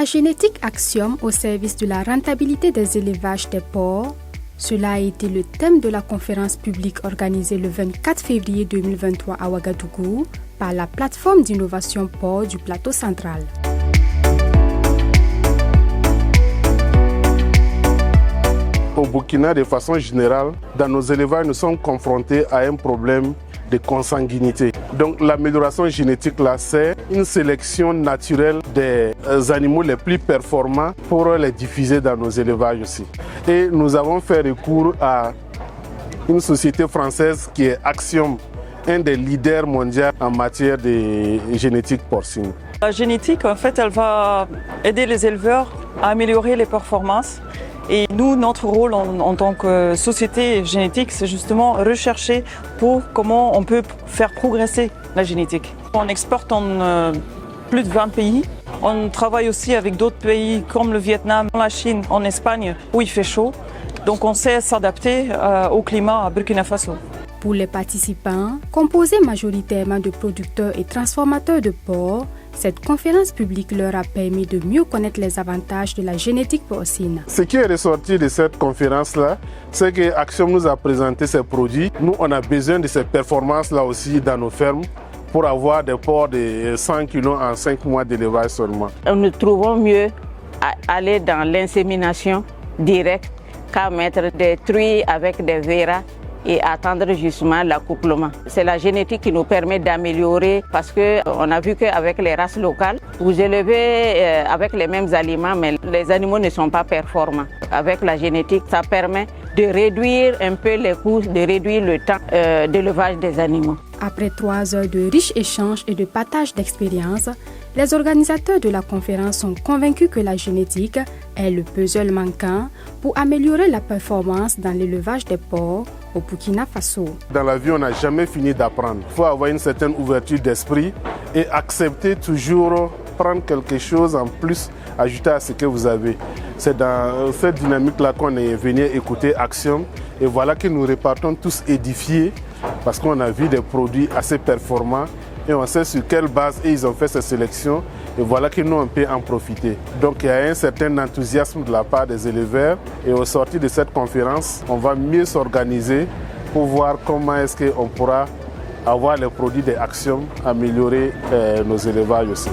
La génétique Axiom au service de la rentabilité des élevages des porcs, cela a été le thème de la conférence publique organisée le 24 février 2023 à Ouagadougou par la plateforme d'innovation porc du plateau central. Au Burkina, de façon générale, dans nos élevages, nous sommes confrontés à un problème de consanguinité. Donc l'amélioration génétique, là, c'est une sélection naturelle des animaux les plus performants pour les diffuser dans nos élevages aussi. Et nous avons fait recours à une société française qui est Axiom, un des leaders mondiaux en matière de génétique porcine. La génétique, en fait, elle va aider les éleveurs à améliorer les performances. Et nous, notre rôle en tant que société génétique, c'est justement rechercher pour comment on peut faire progresser la génétique. On exporte en plus de 20 pays. On travaille aussi avec d'autres pays comme le Vietnam, la Chine, en Espagne, où il fait chaud. Donc on sait s'adapter au climat à Burkina Faso. Pour les participants, composés majoritairement de producteurs et transformateurs de porc, cette conférence publique leur a permis de mieux connaître les avantages de la génétique porcine. Ce qui est ressorti de cette conférence-là, c'est que Axiom nous a présenté ses produits. Nous, on a besoin de ces performances-là aussi dans nos fermes pour avoir des porcs de 100 kg en 5 mois d'élevage seulement. Nous trouvons mieux à aller dans l'insémination directe qu'à mettre des truies avec des verras et attendre justement l'accouplement. C'est la génétique qui nous permet d'améliorer parce qu'on a vu qu'avec les races locales, vous élevez avec les mêmes aliments, mais les animaux ne sont pas performants. Avec la génétique, ça permet de réduire un peu les coûts, de réduire le temps d'élevage des animaux. Après 3 heures de riches échanges et de partage d'expériences, les organisateurs de la conférence sont convaincus que la génétique est le puzzle manquant pour améliorer la performance dans l'élevage des porcs au Burkina Faso. Dans la vie, on n'a jamais fini d'apprendre. Il faut avoir une certaine ouverture d'esprit et accepter toujours prendre quelque chose en plus, ajouter à ce que vous avez. C'est dans cette dynamique-là qu'on est venu écouter Axiom et voilà que nous repartons tous édifiés parce qu'on a vu des produits assez performants et on sait sur quelle base ils ont fait cette sélection et voilà que nous on peut en profiter. Donc il y a un certain enthousiasme de la part des éleveurs et au sortir de cette conférence, on va mieux s'organiser pour voir comment est-ce qu'on pourra avoir les produits des Axiom, améliorer nos élevages aussi.